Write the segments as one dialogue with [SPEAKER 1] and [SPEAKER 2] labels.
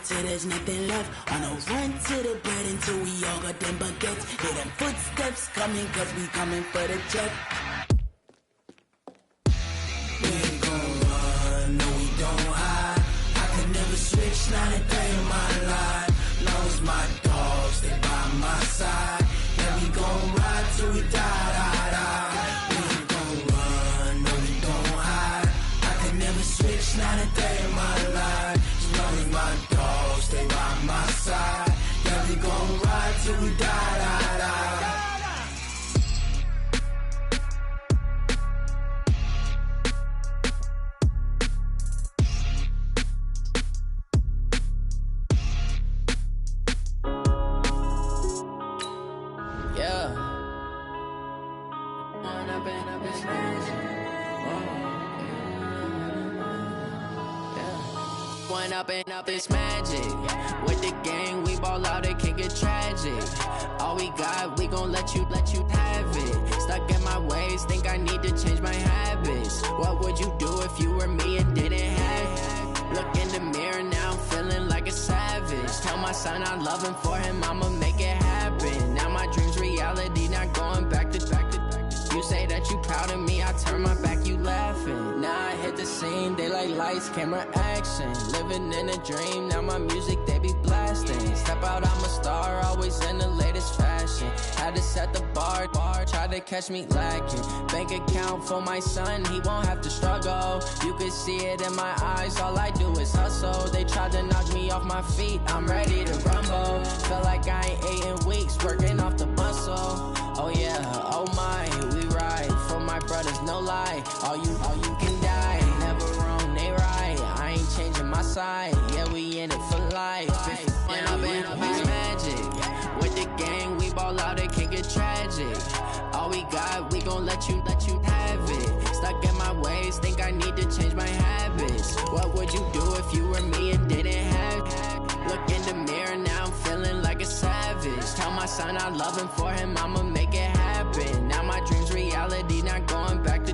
[SPEAKER 1] till there's nothing left. On a run to the bread until we all got them baguettes. Hear them footsteps coming, cause we coming for the check. We ain't gon' run, no we don't hide. I could never switch, not a day in my life. Long as my dogs, stay by my side. Yeah, we gon' ride till we die, die, die. We ain't gon' run, no we don't hide. I could never switch, not a day in my life. As long as my dogs, stay by my side. Yeah, we gon' ride till we die, die, die.
[SPEAKER 2] Up this magic. With the gang, we ball out, it can get tragic. All we got, we gon' let you have it. Stuck in my ways, think I need to change my habits. What would you do if you were me and didn't have it? Look in the mirror now, I'm feeling like a savage. Tell my son I love him, for him I'ma make it happen. Now my dream's reality, not going back to. You say that you proud of me, I turn my back, you laughing. Now I hit the scene, they like lights, camera, action. Living in a dream, now my music, they be blasting. Step out, I'm a star, always in the latest fashion. Had to set the bar, try to catch me lacking. Bank account for my son, he won't have to struggle. You can see it in my eyes, all I do is hustle. They tried to knock me off my feet, I'm ready to rumble. Feel like I ain't ate in weeks, working off the muscle. Oh yeah, oh my, we ride for my brothers, no lie. All you can die, never wrong, they right. I ain't changing my side, yeah, we in it for life. When I've been up, it's magic. With the gang, we ball out, it can get tragic. All we got, we gon' let you have it. Stuck in my ways, think I need to change my habits. What would you do if you were me and didn't have it? Look in the mirror, now I'm feeling like a savage. Tell my son I love him, for him I'ma make it happen. Now my dream's reality, not going back to.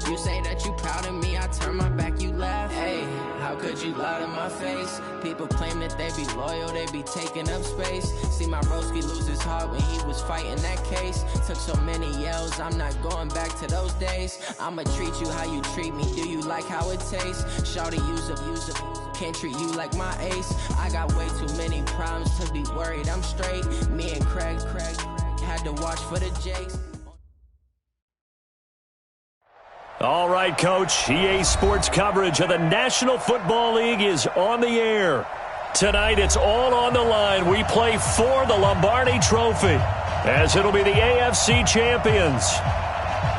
[SPEAKER 2] You say that you proud of me, I turn my back, you laugh. Hey, how could you lie to my face? People claim that they be loyal, they be taking up space. See my broski lose his heart when he was fighting that case. Took so many yells, I'm not going back to those days. I'ma treat you how you treat me, do you like how it tastes? Shawty, use up, can't treat you like my ace. I got way too many problems to be worried, I'm straight. Me and Craig had to watch for the Jakes.
[SPEAKER 3] All right, Coach. EA Sports coverage of the National Football League is on the air. Tonight, it's all on the line. We play for the Lombardi Trophy, as it'll be the AFC champions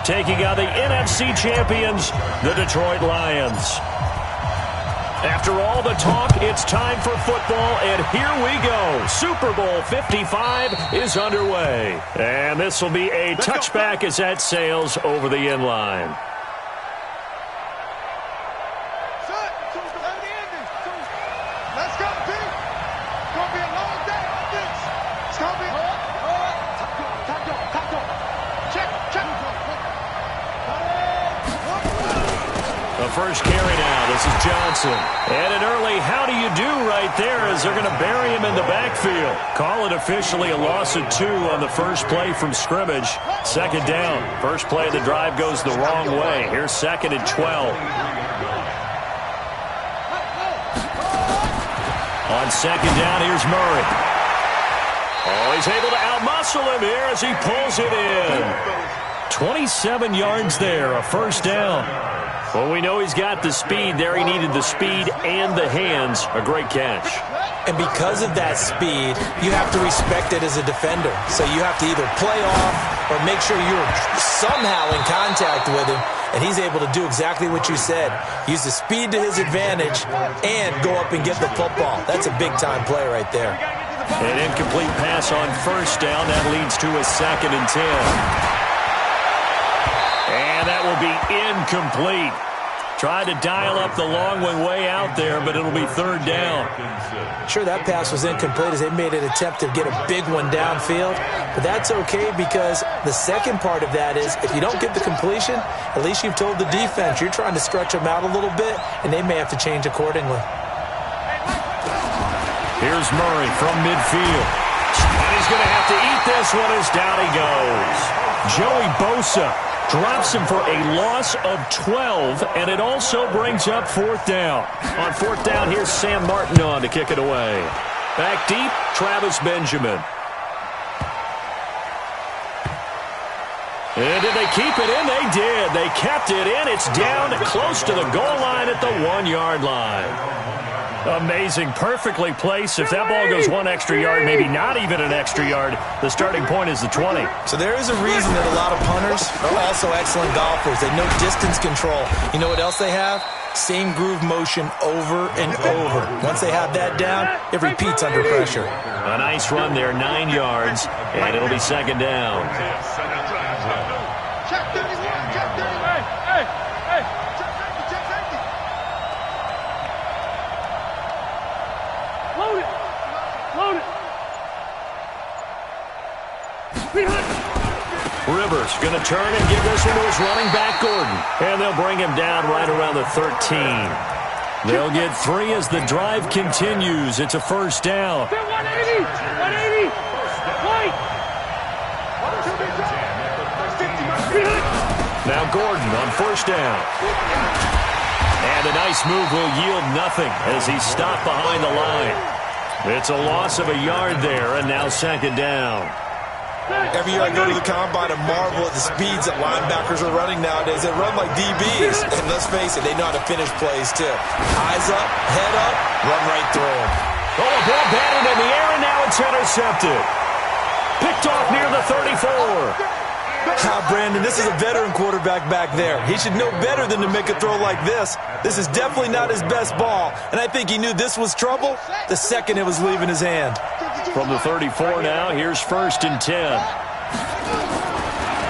[SPEAKER 3] taking on the NFC champions, the Detroit Lions. After all the talk, it's time for football, and here we go. Super Bowl 55 is underway. And this will be a touchback as that sails over the end line. First carry now. This is Johnson. And an early how do you do right there as they're going to bury him in the backfield. Call it officially a loss of 2 on the first play from scrimmage. Second down. First play of the drive goes the wrong way. Here's 2nd and 12. On second down, here's Murray. Oh, he's able to outmuscle him here as he pulls it in. 27 yards there, a first down. Well, we know he's got the speed there. He needed the speed and the hands. A great catch.
[SPEAKER 4] And because of that speed, you have to respect it as a defender. So you have to either play off or make sure you're somehow in contact with him. And he's able to do exactly what you said. Use the speed to his advantage and go up and get the football. That's a big-time play right there.
[SPEAKER 3] An incomplete pass on first down. That leads to a 2nd and 10. And that will be incomplete. Tried to dial up the long one way out there, but it'll be 3rd down.
[SPEAKER 4] Sure, that pass was incomplete as they made an attempt to get a big one downfield. But that's okay because the second part of that is if you don't get the completion, at least you've told the defense you're trying to stretch them out a little bit, and they may have to change accordingly.
[SPEAKER 3] Here's Murray from midfield. And he's going to have to eat this one as down he goes. Joey Bosa drops him for a loss of 12, and it also brings up 4th down. On 4th down, here's Sam Martin on to kick it away. Back deep, Travis Benjamin. And did they keep it in? They did. They kept it in. It's down close to the goal line at the 1-yard line. Amazing. Perfectly placed. If that ball goes 1 extra yard, maybe not even an extra yard, the starting point is the 20.
[SPEAKER 4] So there is a reason that a lot of punters are also excellent golfers. They know distance control. You know what else they have? Same groove motion over and over. Once they have that down, it repeats under pressure.
[SPEAKER 3] A nice run there, 9 yards, and it'll be 2nd down.
[SPEAKER 5] Check 31, check 31. Hey, check safety, check safety. Load it.
[SPEAKER 3] Rivers going to turn and give this one to his running back, Gordon. And they'll bring him down right around the 13. They'll get 3 as the drive continues. It's a 1st down.
[SPEAKER 5] 180. White.
[SPEAKER 3] Now Gordon on 1st down. And a nice move will yield nothing as he's stopped behind the line. It's a loss of a yard there, and now 2nd down.
[SPEAKER 4] Every year I go to the combine and marvel at the speeds that linebackers are running nowadays. They run like DBs. And let's face it, they know how to finish plays too. Eyes up, head up, run right through them.
[SPEAKER 3] Oh, a ball batted in the air, and now it's intercepted. Picked off near the 34.
[SPEAKER 4] Brandon, this is a veteran quarterback back there. He should know better than to make a throw like this. This is definitely not his best ball, and I think he knew this was trouble the second it was leaving his hand.
[SPEAKER 3] From the 34 now, here's 1st and 10.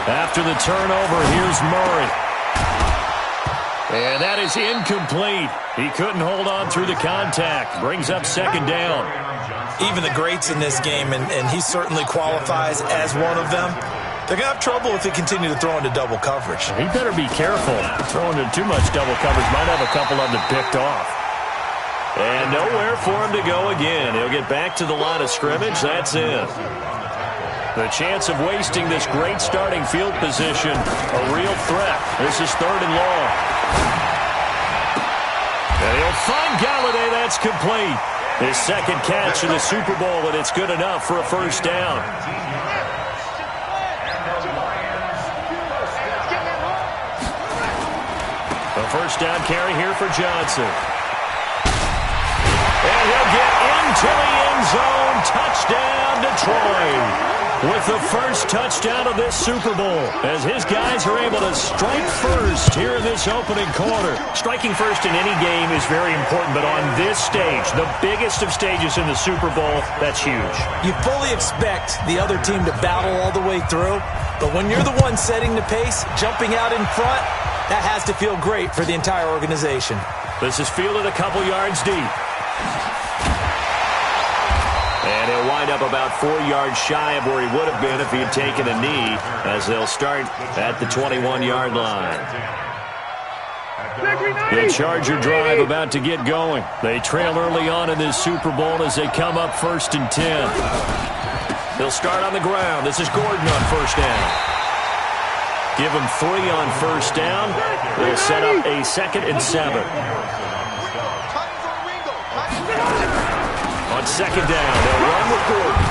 [SPEAKER 3] After the turnover, here's Murray. And that is incomplete. He couldn't hold on through the contact. Brings up 2nd down.
[SPEAKER 4] Even the greats in this game, and he certainly qualifies as one of them, they're going to have trouble if they continue to throw into double coverage.
[SPEAKER 3] He better be careful. Throwing into too much double coverage might have a couple of them picked off. And nowhere for him to go again. He'll get back to the line of scrimmage. That's it. The chance of wasting this great starting field position, a real threat. This is 3rd and long. And he'll find Galladay. That's complete. His 2nd catch in the Super Bowl, and it's good enough for a 1st down. A 1st down carry here for Johnson. And he'll get into the end zone. Touchdown, Detroit. With the first touchdown of this Super Bowl, as his guys are able to strike first here in this opening quarter. Striking first in any game is very important, but on this stage, the biggest of stages in the Super Bowl, that's huge.
[SPEAKER 4] You fully expect the other team to battle all the way through, but when you're the one setting the pace, jumping out in front, that has to feel great for the entire organization.
[SPEAKER 3] This is fielded a couple yards deep. And he'll wind up about 4 yards shy of where he would have been if he had taken a knee, as they'll start at the 21-yard line. The Charger drive about to get going. They trail early on in this Super Bowl as they come up 1st and 10. They'll start on the ground. This is Gordon on 1st down. Give him 3 on 1st down. They'll set up a 2nd and 7. On 2nd down, they'll run with Gordon.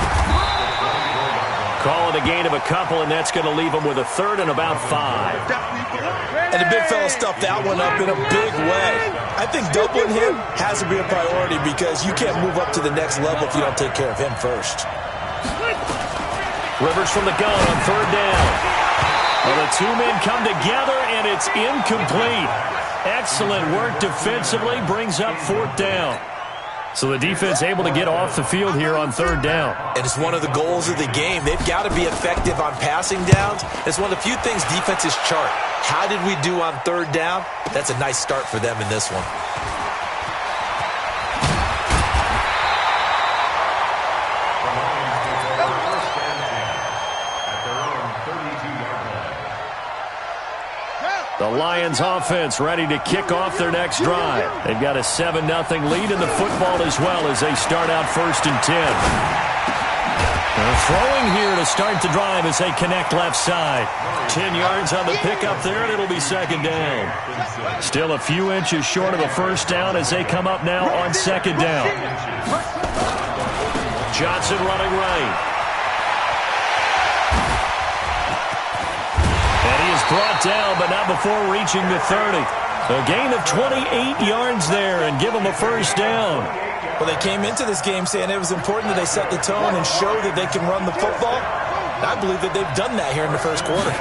[SPEAKER 3] Call it a gain of a couple, and that's going to leave them with a 3rd and about 5.
[SPEAKER 4] And the big fella stuffed that one up in a big way. I think doubling him has to be a priority because you can't move up to the next level if you don't take care of him first.
[SPEAKER 3] Rivers from the gun on 3rd down. Well, the 2 men come together, and it's incomplete. Excellent work defensively, brings up 4th down. So the defense able to get off the field here on 3rd down.
[SPEAKER 4] And it's one of the goals of the game. They've got to be effective on passing downs. It's one of the few things defenses chart. How did we do on 3rd down? That's a nice start for them in this one.
[SPEAKER 3] The Lions offense ready to kick off their next drive. They've got a 7-0 lead in the football as well as they start out 1st and 10. They're throwing here to start the drive as they connect left side. 10 yards on the pickup there, and it'll be 2nd down. Still a few inches short of a 1st down as they come up now on 2nd down. Johnson running right. Brought down, but not before reaching the 30. A gain of 28 yards there and give them a 1st down.
[SPEAKER 4] Well, they came into this game saying it was important that they set the tone and show that they can run the football. I believe that they've done that here in the 1st quarter.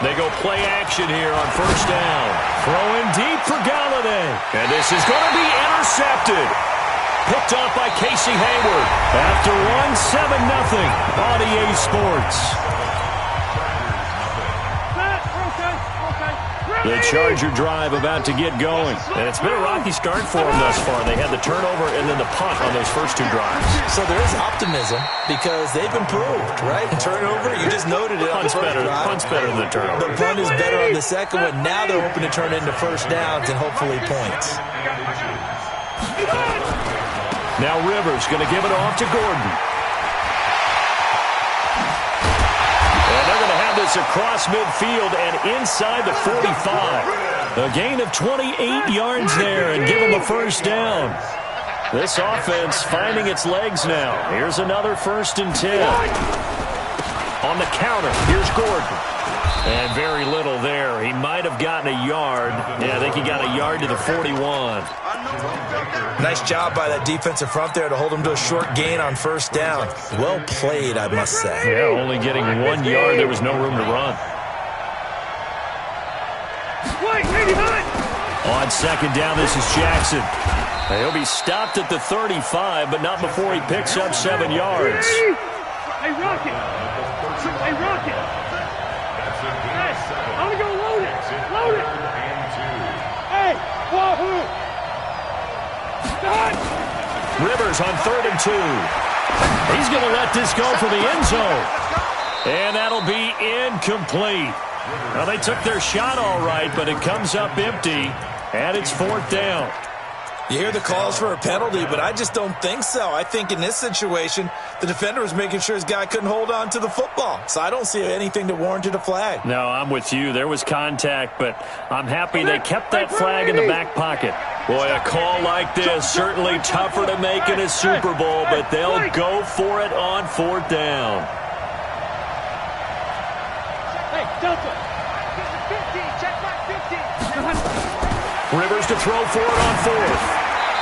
[SPEAKER 3] They go play action here on 1st down. Throwing deep for Galladay. And this is going to be intercepted. Picked off by Casey Hayward after 7-0 on EA Sports. The Charger drive about to get going. And it's been a rocky start for them thus far. They had the turnover and then the punt on those first 2 drives.
[SPEAKER 4] So there is optimism because they've improved, right? Turnover, you just noted it.
[SPEAKER 3] Punt's better than the turnover.
[SPEAKER 4] The punt is better on the second one. Now they're hoping to turn into 1st downs and hopefully points.
[SPEAKER 3] Now Rivers going to give it off to Gordon. Across midfield and inside the 45. A gain of 28 yards there and give them a 1st down. This offense finding its legs now. Here's another 1st and 10. On the counter, here's Gordon. And very little there. He might have gotten a yard. Yeah, I think he got a yard to the 41.
[SPEAKER 4] Nice job by that defensive front there to hold him to a short gain on 1st down. Well played, I must say.
[SPEAKER 3] Yeah, only getting 1 yard. There was no room to run. On 2nd down, this is Jackson. He'll be stopped at the 35, but not before he picks up 7 yards.
[SPEAKER 5] Hey, Rocket! Hey, Rocket! Hey, I'm gonna go load it! Load it! Hey, wahoo!
[SPEAKER 3] Rivers on 3rd and 2. He's going to let this go for the end zone. And that'll be incomplete. Well, they took their shot all right, but it comes up empty, and it's 4th down.
[SPEAKER 4] You hear the calls for a penalty, but I just don't think so. I think in this situation, the defender was making sure his guy couldn't hold on to the football. So I don't see anything that warranted a flag.
[SPEAKER 3] No, I'm with you. There was contact, but I'm happy they kept that flag in the back pocket. Boy, a call like this, certainly tougher to make in a Super Bowl, but they'll go for it on 4th down.
[SPEAKER 5] Hey, Delta! 15, check back 15.
[SPEAKER 3] Rivers to throw for it on 4th.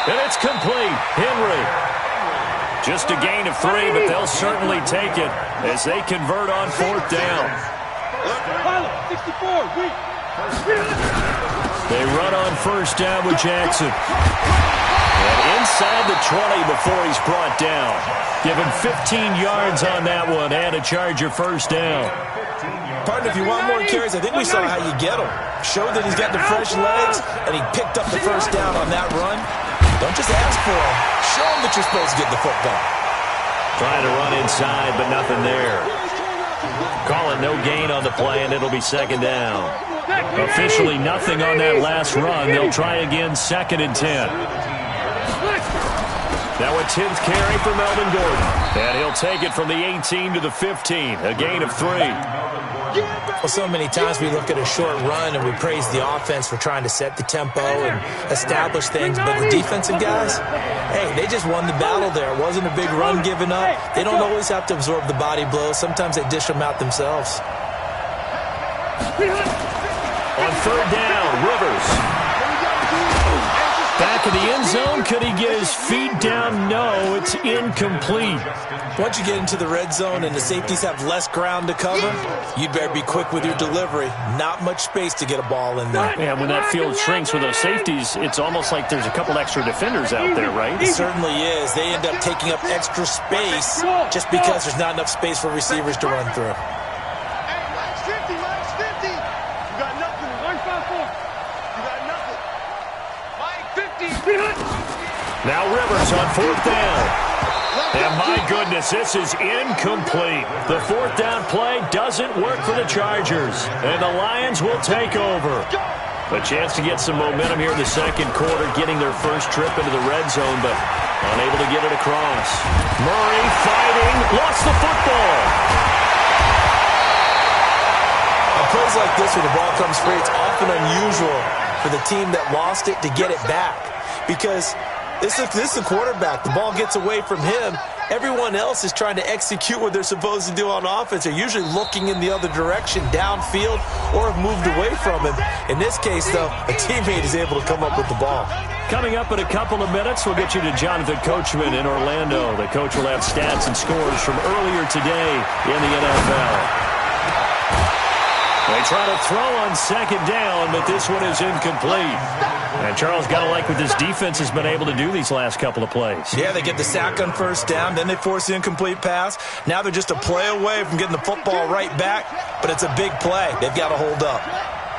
[SPEAKER 3] And it's complete. Henry. Just a gain of 3, but they'll certainly take it as they convert on 4th down.
[SPEAKER 5] 64,
[SPEAKER 3] They run on 1st down with Jackson. And inside the 20 before he's brought down. Given 15 yards on that one and a Charger 1st down.
[SPEAKER 4] Partner, if you want more carries, I think we saw how you get him. Showed that he's got the fresh legs, and he picked up the 1st down on that run. Don't just ask for him. Show him that you're supposed to get the football.
[SPEAKER 3] Trying to run inside, but nothing there. Call it no gain on the play, and it'll be 2nd down. Officially nothing on that last run. They'll try again 2nd and 10. Now a 10th carry for Melvin Gordon. And he'll take it from the 18 to the 15. A gain of 3.
[SPEAKER 4] Well, so many times we look at a short run and we praise the offense for trying to set the tempo and establish things. But the defensive guys, hey, they just won the battle there. It wasn't a big run given up. They don't always have to absorb the body blows. Sometimes they dish them out themselves.
[SPEAKER 3] On 3rd down, Rivers. Back in the end zone. Could he get his feet down? No, it's incomplete.
[SPEAKER 4] Once you get into the red zone and the safeties have less ground to cover, you'd better be quick with your delivery. Not much space to get a ball in there.
[SPEAKER 3] Yeah, when that field shrinks with those safeties, it's almost like there's a couple extra defenders out there, right?
[SPEAKER 4] It certainly is. They end up taking up extra space just because there's not enough space for receivers to run through.
[SPEAKER 3] Now Rivers on 4th down. And my goodness, this is incomplete. The fourth down play doesn't work for the Chargers, and the Lions will take over. A chance to get some momentum here in the second quarter, getting their first trip into the red zone, but unable to get it across. Murray fighting, lost the football.
[SPEAKER 4] On plays like this where the ball comes free, it's often unusual for the team that lost it to get it back, because this is the quarterback. The ball gets away from him. Everyone else is trying to execute what they're supposed to do on offense. They're usually looking in the other direction, downfield, or have moved away from him. In this case, though, a teammate is able to come up with the ball.
[SPEAKER 3] Coming up in a couple of minutes, we'll get you to Jonathan Coachman in Orlando. The coach will have stats and scores from earlier today in the NFL. They try to throw on second down, but this one is incomplete. And Charles, got to like what this defense has been able to do these last couple of plays.
[SPEAKER 4] Yeah, they get the sack on first down, then they force the incomplete pass. Now they're just a play away from getting the football right back, but it's a big play. They've got to hold up.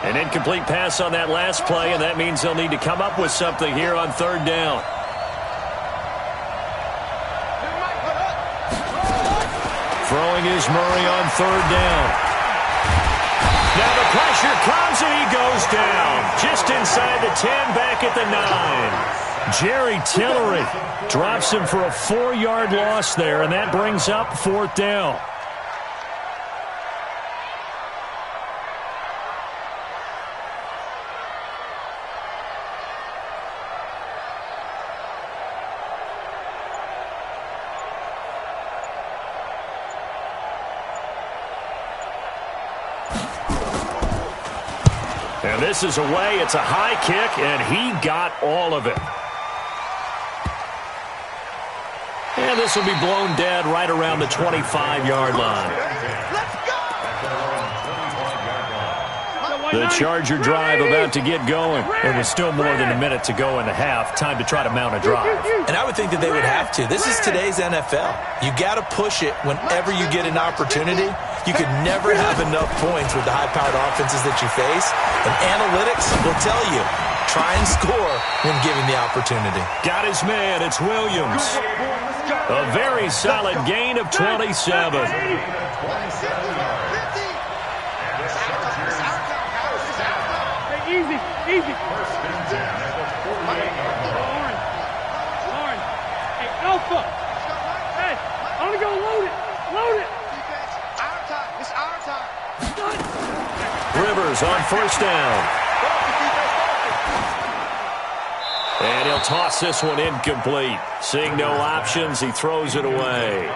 [SPEAKER 3] An incomplete pass on that last play, and that means they'll need to come up with something here on third down. Throwing is Murray on third down. Now the pressure comes and he goes down. Just inside the 10, back at the 9. Jerry Tillery drops him for a 4-yard loss there, and that brings up fourth down. And this is away. It's a high kick, and he got all of it. And this will be blown dead right around the 25-yard line. The Charger drive about to get going. There was still more than a minute to go in the half. Time to try to mount a drive.
[SPEAKER 4] And I would think that they would have to. This is today's NFL. You got to push it whenever you get an opportunity. You could never have enough points with the high-powered offenses that you face. And analytics will tell you, try and score when given the opportunity.
[SPEAKER 3] Got his man. It's Williams. A very solid gain of 27.
[SPEAKER 5] Easy, easy. Lauren. Hey, Alpha. Hey, I want to go load it. Load it.
[SPEAKER 6] Our time. It's our time.
[SPEAKER 3] Rivers on first down. And he'll toss this one incomplete. Seeing no options, he throws it away.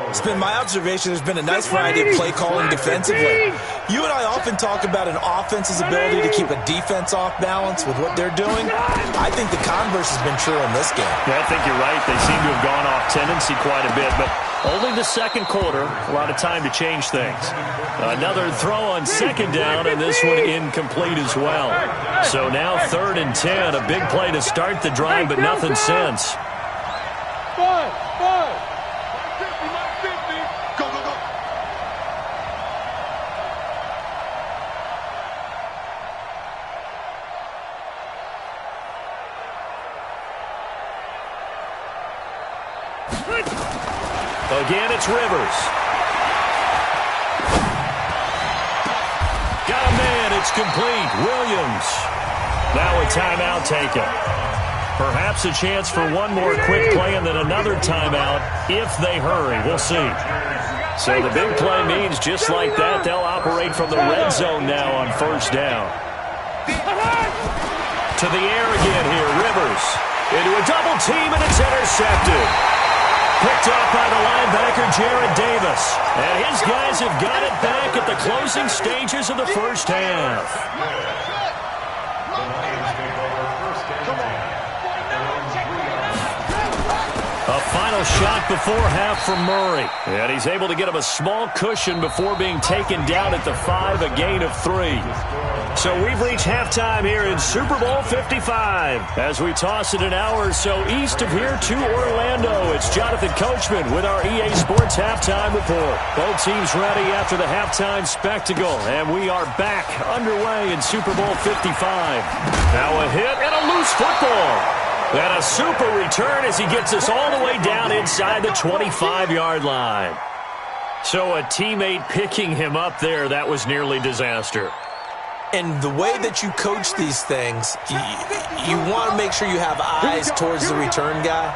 [SPEAKER 4] It's been my observation there's been a nice variety of play calling defensively. You and I often talk about an offense's ability to keep a defense off balance with what they're doing. I think the converse has been true in this game.
[SPEAKER 3] Yeah, I think you're right. They seem to have gone off tendency quite a bit, but only the second quarter. A lot of time to change things. Another throw on second down, and this one incomplete as well. So now 3rd and 10. A big play to start the drive, but nothing since.
[SPEAKER 5] Five.
[SPEAKER 6] Go, go, go.
[SPEAKER 3] Again, it's Rivers. Got a man. It's complete. Williams. Now a timeout taken. Perhaps a chance for one more quick play and then another timeout if they hurry. We'll see. So the big play means just like that, they'll operate from the red zone now on first down. To the air again here. Rivers into a double team, and it's intercepted. Picked off by the linebacker, Jared Davis. And his guys have got it back at the closing stages of the first half. A final shot before half from Murray. And he's able to get him a small cushion before being taken down at the 5, a gain of 3. So we've reached halftime here in Super Bowl 55. As we toss it an hour or so east of here to Orlando, it's Jonathan Coachman with our EA Sports Halftime Report. Both teams ready after the halftime spectacle, and we are back underway in Super Bowl 55. Now a hit and a loose football. And a super return as he gets us all the way down inside the 25-yard line. So a teammate picking him up there, that was nearly disaster.
[SPEAKER 4] And the way that you coach these things, you want to make sure you have eyes towards the return guy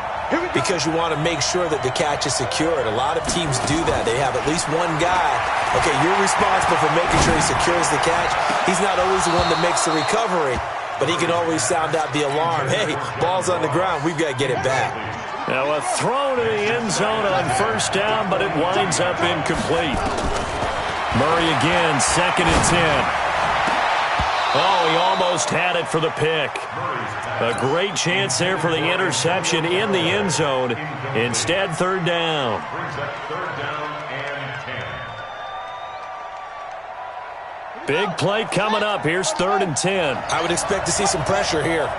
[SPEAKER 4] because you want to make sure that the catch is secured. A lot of teams do that. They have at least one guy. Okay, you're responsible for making sure he secures the catch. He's not always the one that makes the recovery, but he can always sound out the alarm. Hey, ball's on the ground. We've got to get it back.
[SPEAKER 3] Now a throw to the end zone on first down, but it winds up incomplete. Murray again, 2nd and 10. Oh, he almost had it for the pick. A great chance there for the interception in the end zone. Instead, 3rd down. Big play coming up. Here's 3rd and 10.
[SPEAKER 4] I would expect to see some pressure here.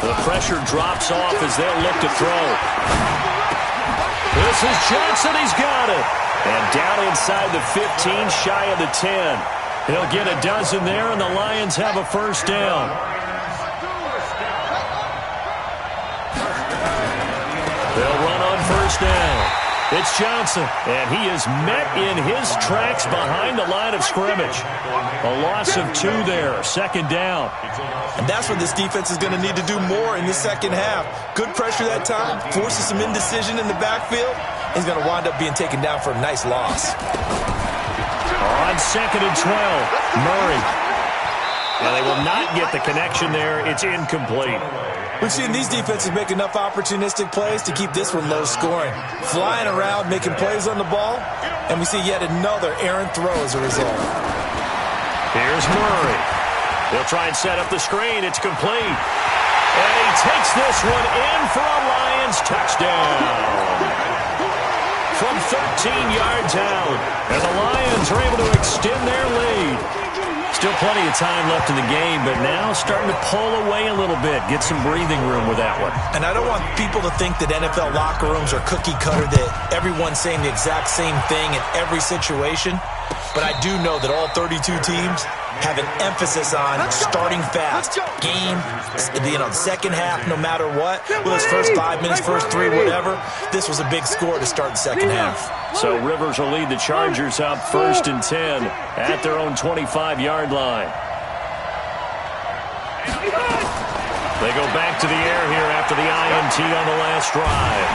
[SPEAKER 3] The pressure drops off as they'll look to throw. This is Johnson. He's got it. And down inside the 15, shy of the 10. He'll get a dozen there, and the Lions have a first down. They'll run on first down. It's Johnson, and he is met in his tracks behind the line of scrimmage. A loss of 2 there, 2nd down.
[SPEAKER 4] And that's what this defense is going to need to do more in the second half. Good pressure that time, forces some indecision in the backfield. He's going to wind up being taken down for a nice loss.
[SPEAKER 3] On 2nd and 12, Murray. And they will not get the connection there. It's incomplete.
[SPEAKER 4] We've seen these defenses make enough opportunistic plays to keep this one low scoring. Flying around, making plays on the ball, and we see yet another errant throw as a result.
[SPEAKER 3] Here's Murray. He'll try and set up the screen. It's complete. And he takes this one in for a Lions touchdown. From 13 yards out. And the Lions are able to extend their lead. Still plenty of time left in the game, but now starting to pull away a little bit. Get some breathing room with that one.
[SPEAKER 4] And I don't want people to think that NFL locker rooms are cookie cutter, that everyone's saying the exact same thing in every situation. But I do know that all 32 teams have an emphasis on starting fast. Game, second half, no matter what. Whether it's first 5 minutes, first 3, whatever. This was a big score to start the second half.
[SPEAKER 3] So Rivers will lead the Chargers up 1st and 10 at their own 25-yard line. They go back to the air here after the INT on the last drive.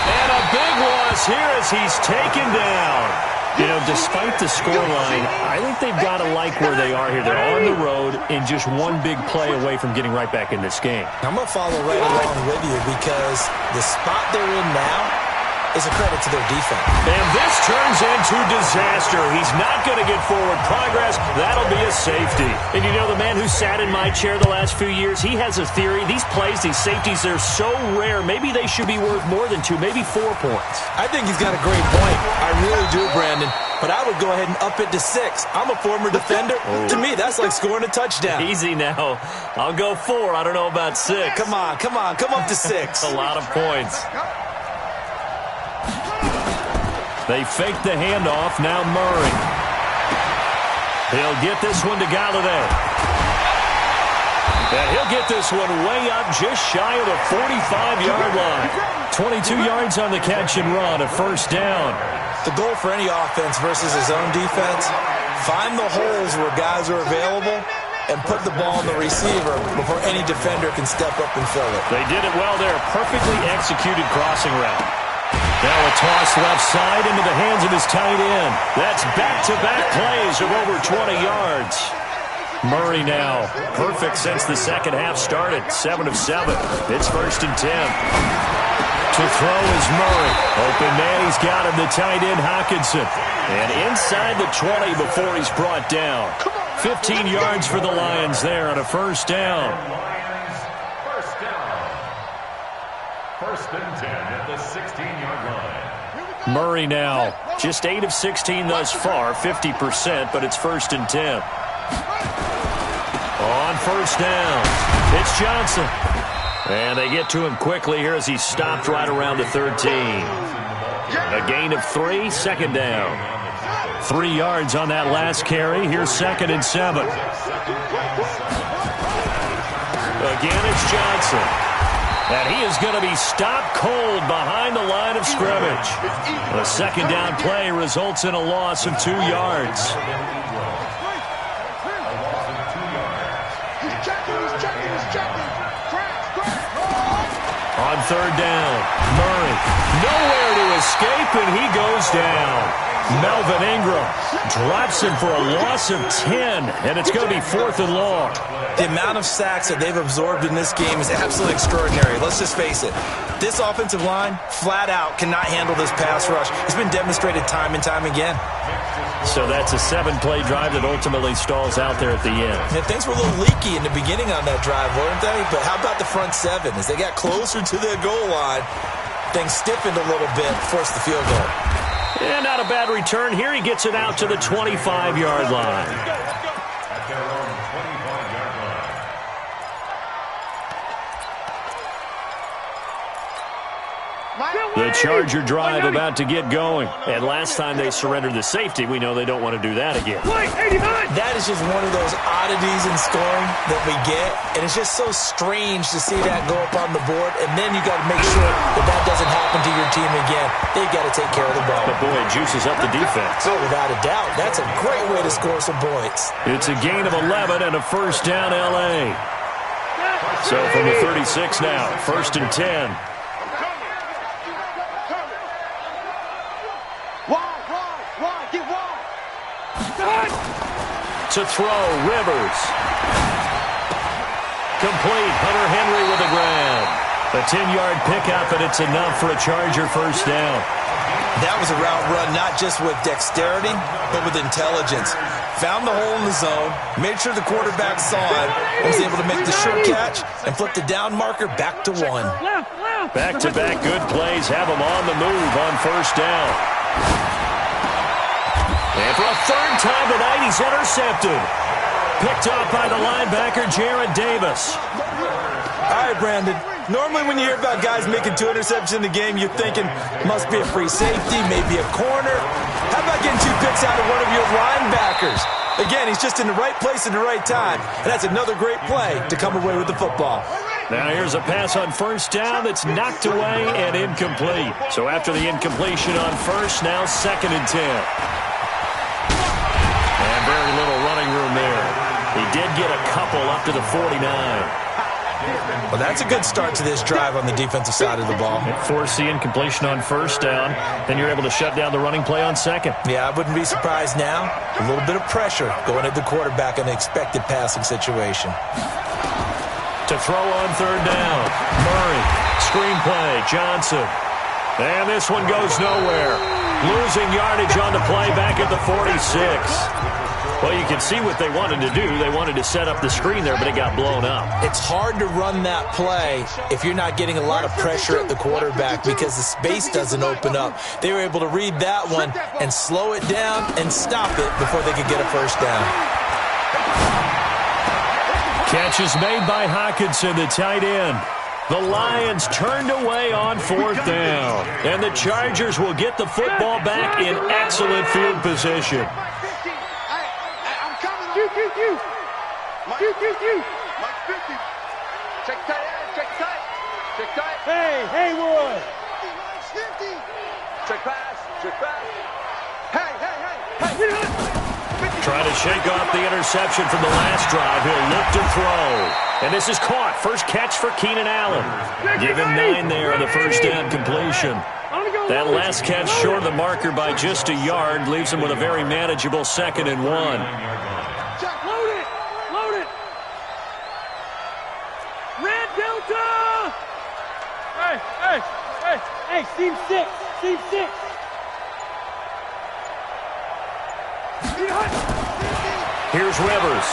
[SPEAKER 3] And a big loss here as he's taken down. You know, despite the scoreline, I think they've got to like where they are here. They're on the road and just one big play away from getting right back in this game.
[SPEAKER 4] I'm going to follow right along with you because the spot they're in now is a credit to their defense.
[SPEAKER 3] And this turns into disaster. He's not going to get forward progress. That'll be a safety. And you know, the man who sat in my chair the last few years, he has a theory. These plays, these safeties, they're so rare. Maybe they should be worth more than 2, maybe 4 points.
[SPEAKER 4] I think he's got a great point. I really do, Brandon. But I would go ahead and up it to 6. I'm a former defender. To me, that's like scoring a touchdown.
[SPEAKER 3] Easy now. I'll go 4. I don't know about 6.
[SPEAKER 4] Come on. Come up to 6.
[SPEAKER 3] A lot of points. They fake the handoff. Now Murray. He'll get this one to Galladay. And he'll get this one way up just shy of the 45-yard line. 22 yards on the catch and run, a first down.
[SPEAKER 4] The goal for any offense versus his own defense, find the holes where guys are available and put the ball in the receiver before any defender can step up and fill it.
[SPEAKER 3] They did it well there. Perfectly executed crossing route. Now a toss left side into the hands of his tight end. That's back-to-back plays of over 20 yards. Murray now, perfect since the second half started. 7 of 7. It's 1st and 10. To throw is Murray. Open man, he's got him, the tight end, Hockenson. And inside the 20 before he's brought down. 15 yards for the Lions there on a first down.
[SPEAKER 7] First and 10 at the 16-yard line.
[SPEAKER 3] Murray now, just 8 of 16 thus far, 50%, but it's 1st and 10. On first down, it's Johnson. And they get to him quickly here as he's stopped right around the 13. A gain of 3, 2nd down. 3 yards on that last carry. Here's 2nd and 7. Again, it's Johnson. And he is going to be stopped cold behind the line of scrimmage. The second down play results in a loss of 2 yards. On third down, Murray, nowhere to escape, and he goes down. Melvin Ingram drops him for a loss of 10, and it's going to be 4th and long.
[SPEAKER 4] The amount of sacks that they've absorbed in this game is absolutely extraordinary. Let's just face it. This offensive line, flat out, cannot handle this pass rush. It's been demonstrated time and time again.
[SPEAKER 3] So that's a 7-play drive that ultimately stalls out there at the end.
[SPEAKER 4] Yeah, things were a little leaky in the beginning on that drive, weren't they? But how about the front 7? As they got closer to the goal line, things stiffened a little bit, forced the field goal.
[SPEAKER 3] And not a bad return. Here he gets it out to the 25-yard line. The Charger drive about to get going. And last time they surrendered the safety, we know they don't want to do that again.
[SPEAKER 4] That is just one of those oddities in scoring that we get. And it's just so strange to see that go up on the board. And then you got to make sure that that doesn't happen to your team again. They've got to take care of the ball.
[SPEAKER 3] But boy, it juices up the defense.
[SPEAKER 4] Oh, without a doubt. That's a great way to score some points.
[SPEAKER 3] It's a gain of 11 and a first down L.A. So from the 36 now, 1st and 10. To throw, Rivers. Complete, Hunter Henry with a grab. A 10-yard pickup, and it's enough for a Charger first down.
[SPEAKER 4] That was a route run not just with dexterity, but with intelligence. Found the hole in the zone, made sure the quarterback saw it, and was able to make the sure catch and flip the down marker back to 1.
[SPEAKER 3] Back-to-back good plays have them on the move on first down. And for a third time tonight, he's intercepted. Picked off by the linebacker, Jared Davis.
[SPEAKER 4] All right, Brandon. Normally when you hear about guys making 2 interceptions in the game, you're thinking, must be a free safety, maybe a corner. How about getting 2 picks out of one of your linebackers? Again, he's just in the right place at the right time. And that's another great play to come away with the football.
[SPEAKER 3] Now here's a pass on first down that's knocked away and incomplete. So after the incompletion on first, now 2nd and 10. And very little running room there. He did get a couple up to the 49.
[SPEAKER 4] Well, that's a good start to this drive on the defensive side of the ball.
[SPEAKER 3] Force the incompletion on first down. Then you're able to shut down the running play on second.
[SPEAKER 4] Yeah, I wouldn't be surprised now. A little bit of pressure going at the quarterback in an expected passing situation.
[SPEAKER 3] To throw on third down. Murray. Screenplay. Johnson. And this one goes nowhere. Losing yardage on the play back at the 46. Well, you can see what they wanted to do. They wanted to set up the screen there, but it got blown up.
[SPEAKER 4] It's hard to run that play if you're not getting a lot of pressure at the quarterback because the space doesn't open up. They were able to read that one and slow it down and stop it before they could get a first down.
[SPEAKER 3] Catch is made by Hockenson, the tight end. The Lions turned away on 4th down. And the Chargers will get the football back in excellent field position.
[SPEAKER 6] Mike 50. Check tight end. Check tight. Check tight.
[SPEAKER 5] Hey, Haywood.
[SPEAKER 6] 50. Check pass. Check pass. Hey.
[SPEAKER 3] Trying to shake off the interception from the last drive. He'll look to throw. And this is caught. First catch for Keenan Allen. Given 9 there on the first down completion. That last catch short of the marker by just a yard leaves him with a very manageable 2nd and 1.
[SPEAKER 5] Load it. Red Delta. Hey, seam 6.
[SPEAKER 3] Here's Rivers.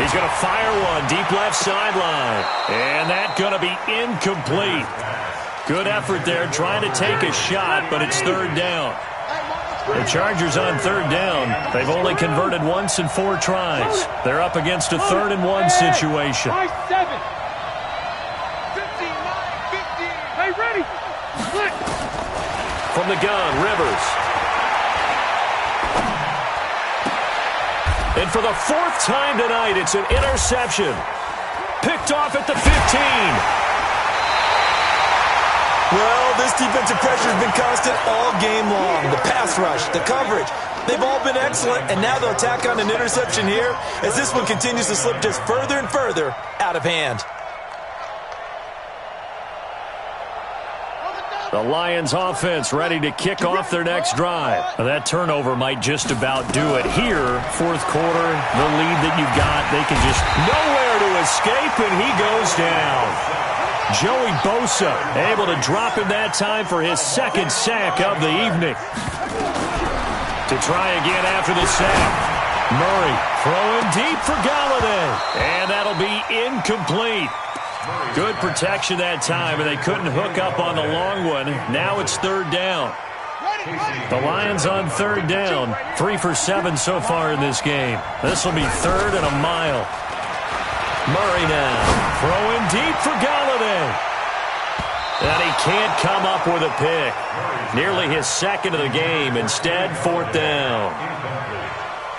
[SPEAKER 3] He's going to fire one deep left sideline. And that's going to be incomplete. Good effort there trying to take a shot, but it's 3rd down. The Chargers on 3rd down. They've only converted once in 4 tries. They're up against a 3rd and 1 situation.
[SPEAKER 5] 7. 59, 50. Hey, ready. Split.
[SPEAKER 3] From the gun, Rivers. And for the 4th time tonight, it's an interception. Picked picked off at the 15.
[SPEAKER 4] Well, this defensive pressure has been constant all game long. The pass rush, the coverage, they've all been excellent, and now they'll tack on an interception here as this one continues to slip just further and further out of hand.
[SPEAKER 3] The Lions offense ready to kick off their next drive. That turnover might just about do it here. Fourth quarter, the lead that you've got, they can just nowhere to escape, and he goes down. Joey Bosa able to drop him that time for his second sack of the evening. To try again after the sack. Murray throwing deep for Galladay. And that'll be incomplete. Good protection that time, and they couldn't hook up on the long one. Now it's third down. The Lions on third down. 3 for 7 so far in this game. This will be third and a mile. Murray now throwing deep for Galladay. And he can't come up with a pick. Nearly his second of the game. Instead, fourth down.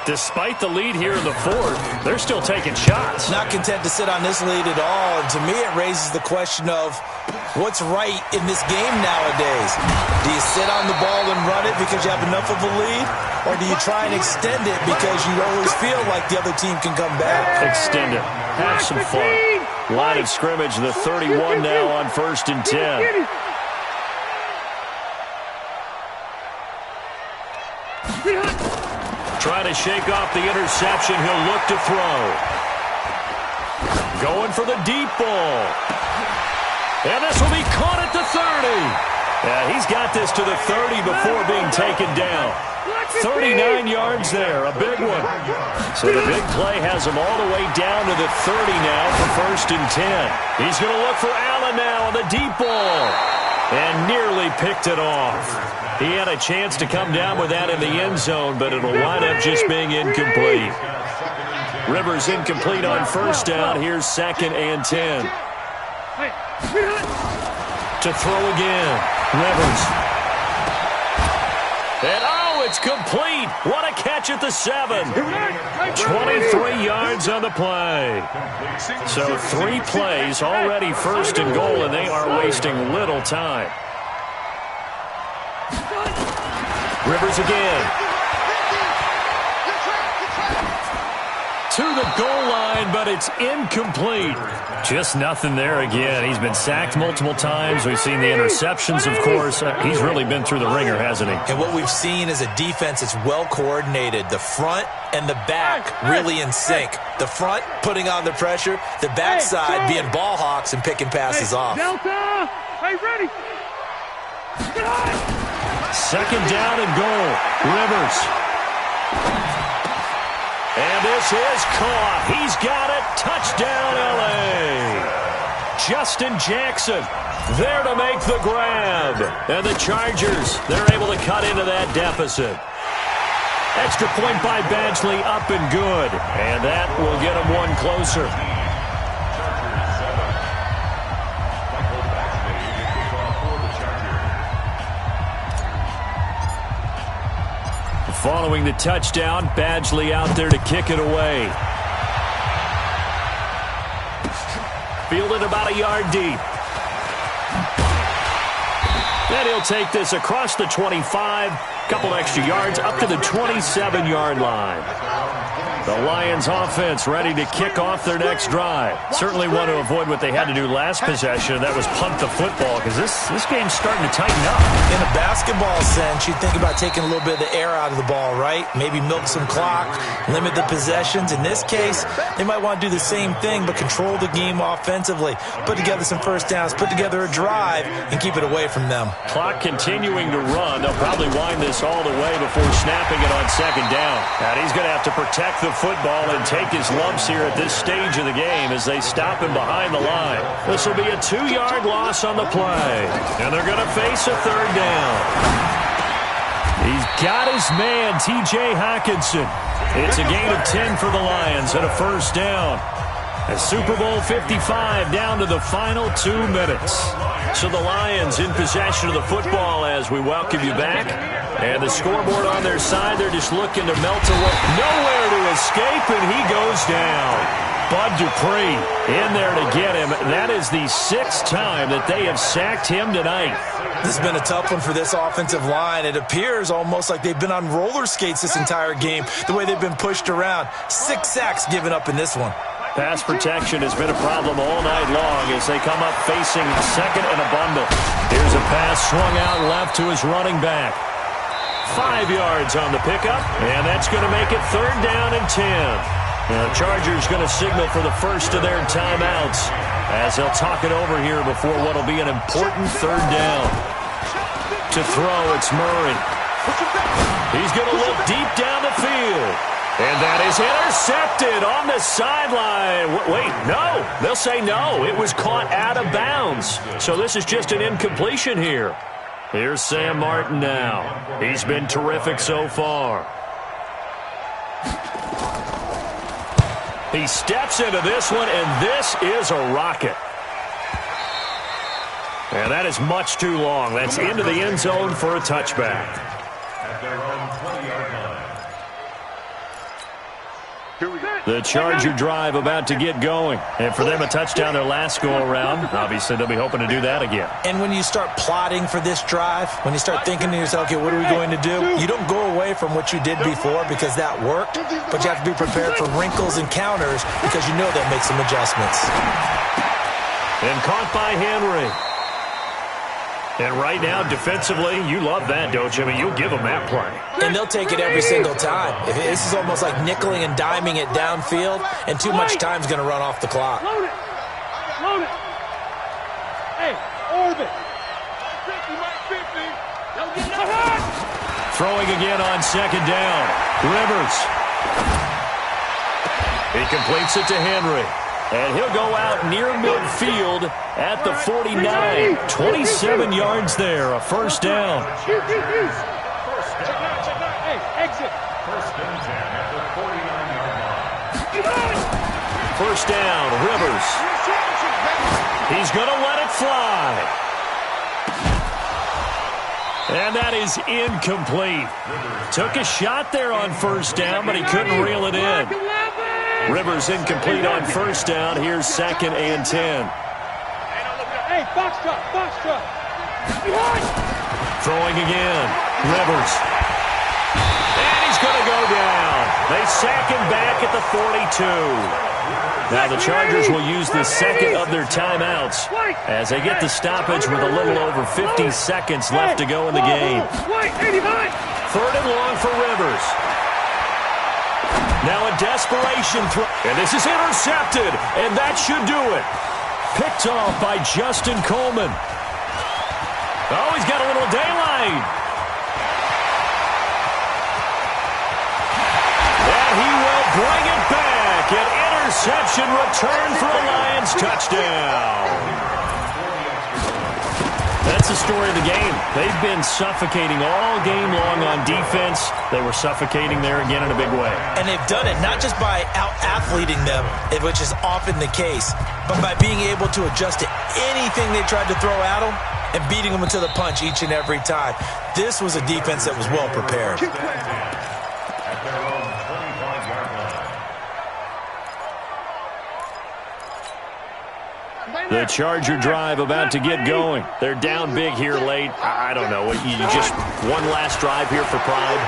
[SPEAKER 3] Despite the lead here in the fourth, they're still taking shots.
[SPEAKER 4] Not content to sit on this lead at all. And to me, it raises the question of what's right in this game nowadays. Do you sit on the ball and run it because you have enough of a lead? Or do you try and extend it because you always feel like the other team can come back?
[SPEAKER 3] Extend it. Have some fun. Line of scrimmage, the 31 now on 1st and 10. Trying to shake off the interception. He'll look to throw. Going for the deep ball. And this will be caught at the 30. Yeah, he's got this to the 30 before being taken down. 39 yards there, a big one. So the big play has him all the way down to the 30 now for 1st and 10. He's going to look for Allen now on the deep ball. And nearly picked it off. He had a chance to come down with that in the end zone, but it'll wind up just being incomplete. Rivers incomplete on first down. Here's 2nd and 10. To throw again. Rivers. And it's complete. What a catch at the 7. 23 yards on the play. So 3 plays already 1st and goal, and they are wasting little time. Rivers again. To the goal line, but it's incomplete. Just nothing there again. He's been sacked multiple times. We've seen the interceptions, of course. He's really been through the ringer, hasn't he?
[SPEAKER 4] And what we've seen is a defense that's well coordinated. The front and the back really in sync. The front putting on the pressure. The backside being ball hawks and picking passes off.
[SPEAKER 5] Delta! Hey, ready!
[SPEAKER 3] 2nd down and goal. Rivers. And this is caught. He's got it. Touchdown, L.A. Justin Jackson there to make the grab. And the Chargers, they're able to cut into that deficit. Extra point by Badgley, up and good. And that will get them one closer. Following the touchdown, Badgley out there to kick it away. Fielded about a yard deep. And he'll take this across the 25, couple extra yards up to the 27-yard line. The Lions offense ready to kick off their next drive. Certainly want to avoid what they had to do last possession. That was punt the football, because this game's starting to tighten up.
[SPEAKER 4] In a basketball sense, you'd think about taking a little bit of the air out of the ball, right? Maybe milk some clock, limit the possessions. In this case, they might want to do the same thing, but control the game offensively. Put together some first downs, put together a drive, and keep it away from them.
[SPEAKER 3] Clock continuing to run. They'll probably wind this all the way before snapping it on 2nd down. And he's going to have to protect the football and take his lumps here at this stage of the game as they stop him behind the line. This will be a 2-yard loss on the play. And they're going to face a 3rd down. He's got his man, T.J. Hockenson. It's a gain of 10 for the Lions and a 1st down. A Super Bowl 55 down to the final 2 minutes. So the Lions in possession of the football as we welcome you back. And the scoreboard on their side, they're just looking to melt away. Nowhere to escape, and he goes down. Bud Dupree in there to get him. That is the 6th time that they have sacked him tonight.
[SPEAKER 4] This has been a tough one for this offensive line. It appears almost like they've been on roller skates this entire game, the way they've been pushed around. 6 sacks given up in this one.
[SPEAKER 3] Pass protection has been a problem all night long as they come up facing second and a bundle. Here's a pass swung out left to his running back. 5 yards on the pickup, and that's going to make it 3rd down and 10. Now, the Chargers going to signal for the first of their timeouts as they'll talk it over here before what will be an important 3rd down. To throw, it's Murray. He's going to look deep down the field. And that is intercepted on the sideline. Wait, no. They'll say no. It was caught out of bounds. So this is just an incompletion here. Here's Sam Martin now. He's been terrific so far. He steps into this one, and this is a rocket. And that is much too long. That's into the end zone for a touchback.
[SPEAKER 7] At their own 20-yard line.
[SPEAKER 3] The Charger drive about to get going. And for them, a touchdown their last go-around. Obviously, they'll be hoping to do that again.
[SPEAKER 4] And when you start plotting for this drive, when you start thinking to yourself, okay, what are we going to do? You don't go away from what you did before because that worked, but you have to be prepared for wrinkles and counters because you know they'll make some adjustments.
[SPEAKER 3] And caught by Henry. And right now, defensively, you love that, don't you? I mean, you'll give them that play.
[SPEAKER 4] And they'll take it every single time. This is almost like nickeling and diming it downfield, and too much time's going to run off the clock.
[SPEAKER 5] Load it. Load it. Hey, orbit. 50. Don't get hurt.
[SPEAKER 3] Throwing again on 2nd down. Rivers. He completes it to Henry. And he'll go out near midfield at the 49. 27 yards there, a 1st down.
[SPEAKER 5] Hey, exit.
[SPEAKER 7] 1st and 10 at the 49-yard line.
[SPEAKER 3] 1st down, Rivers. He's going to let it fly. And that is incomplete. Took a shot there on 1st down, but he couldn't reel it in. Rivers incomplete on 1st down. Here's 2nd and 10.
[SPEAKER 5] Hey, box truck.
[SPEAKER 3] Throwing again. Rivers. And he's going to go down. They sack him back at the 42. Now the Chargers will use the 2nd of their timeouts as they get the stoppage with a little over 50 seconds left to go in the game. 3rd and long for Rivers. Now a desperation throw. And this is intercepted. And that should do it. Picked off by Justin Coleman. Oh, he's got a little daylight. And he will bring it back. An interception return for a Lions touchdown. That's the story of the game. They've been suffocating all game long on defense. They were suffocating there again in a big way.
[SPEAKER 4] And they've done it not just by out-athleting them, which is often the case, but by being able to adjust to anything they tried to throw at them and beating them into the punch each and every time. This was a defense that was well prepared.
[SPEAKER 7] At their own 25-yard line.
[SPEAKER 3] The Charger drive about to get going. They're down big here late. I don't know. You just one last drive here for pride.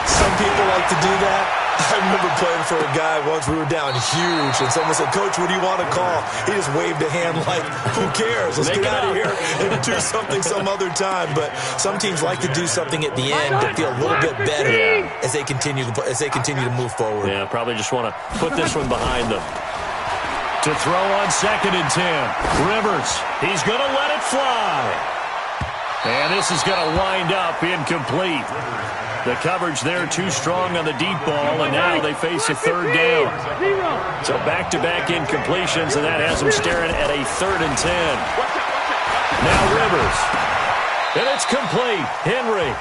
[SPEAKER 4] Some people like to do that. I remember playing for a guy once. We were down huge, and someone said, "Coach, what do you want to call?" He just waved a hand like, "Who cares? Let's get out of here and do something some other time." But some teams like to do something at the end to feel a little bit better as they continue to move forward.
[SPEAKER 3] Yeah, probably just want to put this one behind them. To throw on 2nd and 10. Rivers, he's going to let it fly. And this is going to wind up incomplete. The coverage there too strong on the deep ball, and now they face a 3rd down. So back-to-back incompletions, and that has them staring at a 3rd and 10. Now Rivers. And it's complete. Henry.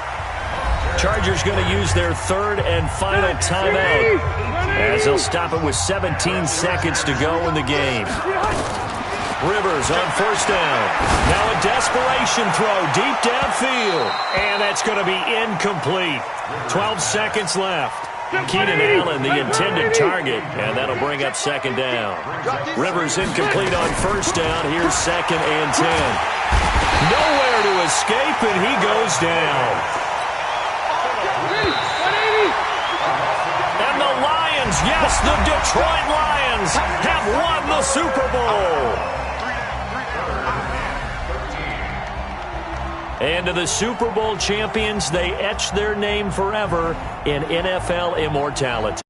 [SPEAKER 3] Chargers going to use their 3rd and final timeout as they'll stop it with 17 seconds to go in the game. Rivers on 1st down. Now a desperation throw deep downfield. And that's going to be incomplete. 12 seconds left. Keenan Allen, the intended target, and that'll bring up second down. Rivers incomplete on first down. Here's 2nd and 10. Nowhere to escape, and he goes down. And the Lions, yes, the Detroit Lions have won the Super Bowl. And to the Super Bowl champions, they etch their name forever in NFL immortality.